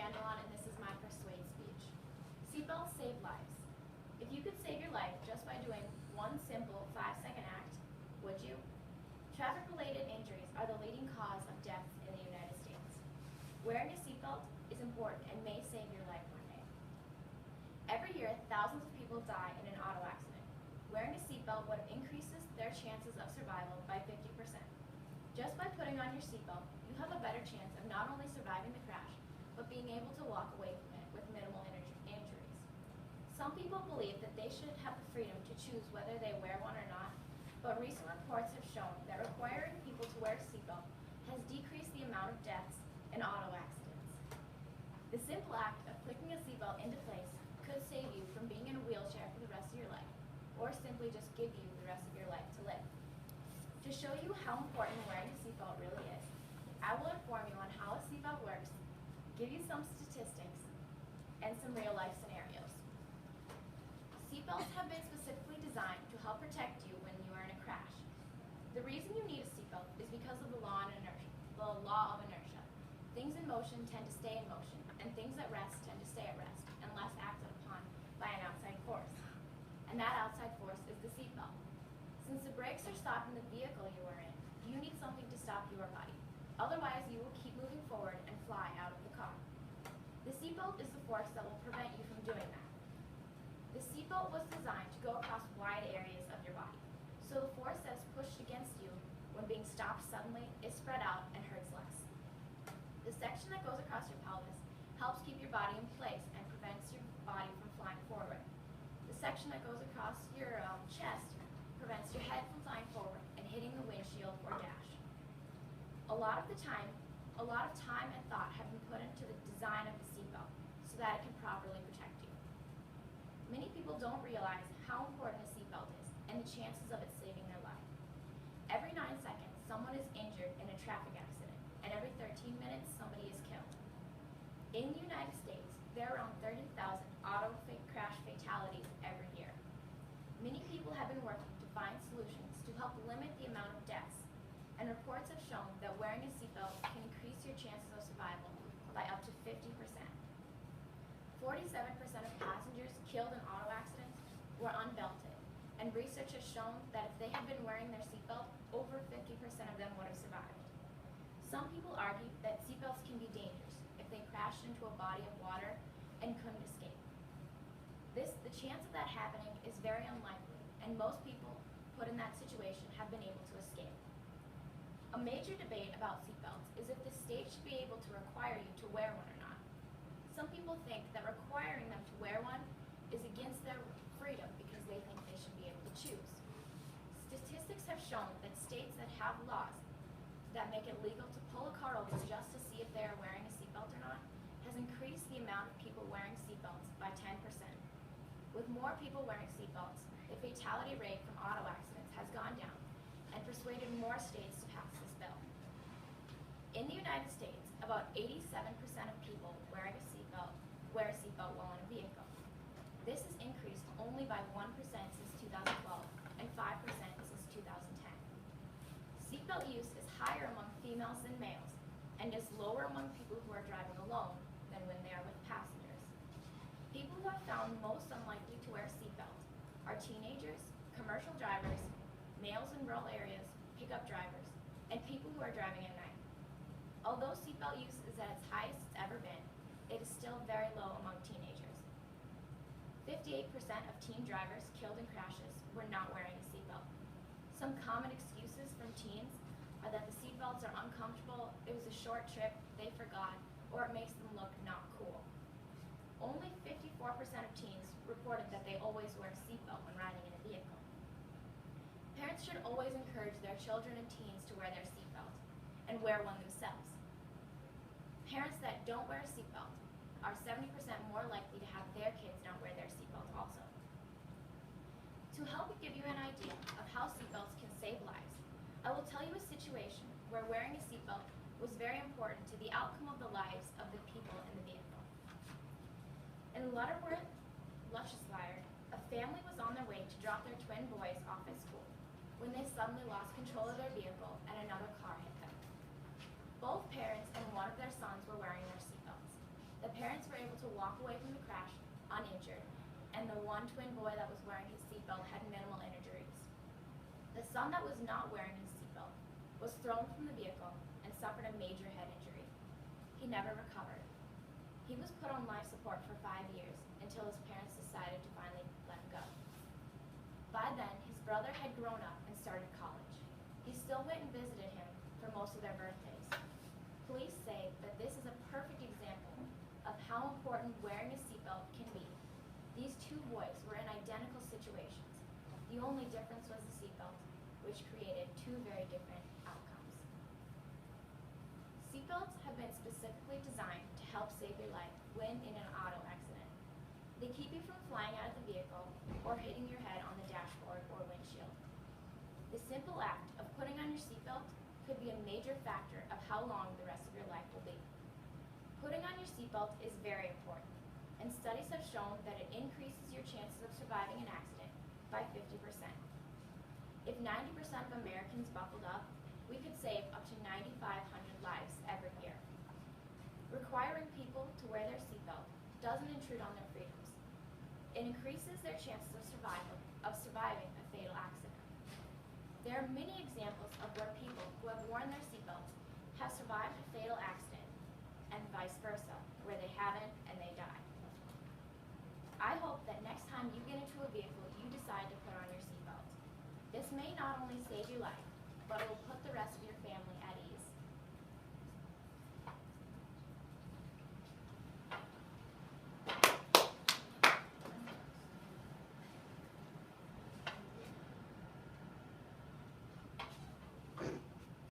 Vanderlaan, and this is my Persuade speech. Seatbelts save lives. If you could save your life just by doing one simple 5-second act, would you? Traffic-related injuries are the leading cause of deaths in the United States. Wearing a seatbelt is important and may save your life one day. Every year, thousands of people die in an auto accident. Wearing a seatbelt would increases their chances of survival by 50%. Just by putting on your seatbelt, you have a better chance of not only surviving the crash, but being able to walk away from it with minimal injuries. Some people believe that they should have the freedom to choose whether they wear one or not, but recent reports have shown that requiring people to wear a seatbelt has decreased the amount of deaths in auto accidents. The simple act of clicking a seatbelt into place could save you from being in a wheelchair for the rest of your life, or simply just give you the rest of your life to live. To show you how important wearing a seatbelt really is, I will inform you on how a seatbelt works, give you some statistics, and some real-life scenarios. Seatbelts have been specifically designed to help protect you when you are in a crash. The reason you need a seatbelt is because of the law of inertia. Things in motion tend to stay in motion, and things at rest tend to stay at rest unless acted upon by an outside force. And that outside force is the seatbelt. Since the brakes are stopping the vehicle you are in, you need something to stop your body. Otherwise, you will keep moving forward and fly out of the car. The seatbelt is the force that will prevent you from doing that. The seatbelt was designed to go across wide areas of your body, so the force that is pushed against you when being stopped suddenly is spread out and hurts less. The section that goes across your pelvis helps keep your body in place and prevents your body from flying forward. The section that goes across your chest prevents your head from flying forward and hitting the windshield or dash. A lot of time and thought have been put into the design of the seatbelt so that it can properly protect you. Many people don't realize how important a seatbelt is and the chances of it saving their life. Every 9 seconds, someone is injured in a traffic accident, and every 13 minutes, somebody is killed. In the United States, there are around 30,000 auto crash fatalities every year. Many people have been working to find solutions to help limit the amount of deaths, and reports have shown that wearing a seatbelt can increase your chances of survival by up to 50%. 47% of passengers killed in auto accidents were unbelted, and research has shown that if they had been wearing their seatbelt, over 50% of them would have survived. Some people argue that seatbelts can be dangerous if they crashed into a body of water and couldn't escape. The chance of that happening is very unlikely, and most people put in that situation have been able to escape. A major debate about seatbelts is if the state should be able to require you to wear one or not. Some people think that requiring them to wear one is against their freedom because they think they should be able to choose. Statistics have shown that states that have laws that make it legal to pull a car over just to see if they are wearing a seatbelt or not has increased the amount of people wearing seatbelts by 10%. With more people wearing seatbelts, the fatality rate from auto accidents has gone down and persuaded more states to pass this bill. In the United States, about 87% of people wear a seatbelt while in a vehicle. This has increased only by 1% since 2012 and 5% since 2010. Seatbelt use is higher among females than males and is lower among people who are driving alone than when they are with passengers. People who are found most unlikely to wear a seatbelt are teenagers, commercial drivers, males in rural areas, pickup drivers, and people who are driving at night. Although seatbelt use is at its highest it's ever been, it is still very low among teenagers. 58% of teen drivers killed in crashes were not wearing a seatbelt. Some common excuses from teens are that the seatbelts are uncomfortable, it was a short trip, they forgot, or it makes them look not cool. Only 54% of teens reported that they always wear a seatbelt when riding in a vehicle. Parents should always encourage their children and teens to wear their seatbelt and wear one themselves. Parents that don't wear a seatbelt are 70% more likely to have their kids not wear their seatbelt also. To help give you an idea of how seatbelts can save lives, I will tell you a situation where wearing a seatbelt was very important to the outcome of the lives of the people in the vehicle. In Lutterworth, Leicestershire, a family was on their way to drop their twin boys off at school when they suddenly lost control of their vehicle and another car hit them. Both parents and one of their sons were wearing their seatbelts. The parents and the one twin boy that was wearing his seatbelt had minimal injuries. The son that was not wearing his seatbelt was thrown from the vehicle and suffered a major head injury. He never recovered. He was put on life support for 5 years until his parents decided to finally let him go. By then, his brother had grown up and started college. He still went and visited him for most of their birthdays. Police say that this is a perfect example of how important wearing a seatbelt can be. These two boys were in identical situations. The only difference was the seatbelt, which created two very different outcomes. Seatbelts have been specifically designed to help save your life when in an auto accident. They keep you from flying out of the vehicle or hitting your head on the dashboard or windshield. The simple act of putting on your seatbelt could be a major factor of how long the rest of your life will be. Putting on your seatbelt is very important, and studies have shown that it increases your chances of surviving an accident by 50%. If 90% of Americans buckled up, we could save up to 9,500 lives every year. Requiring people to wear their seatbelt doesn't intrude on their freedoms. It increases their chances of surviving a fatal accident. There are many examples of where people who have worn their seatbelts have survived a fatal accident, and vice versa, where they haven't and they die. I hope that next time you get into a vehicle, you decide to put on your seatbelt. This may not only save your life, but it will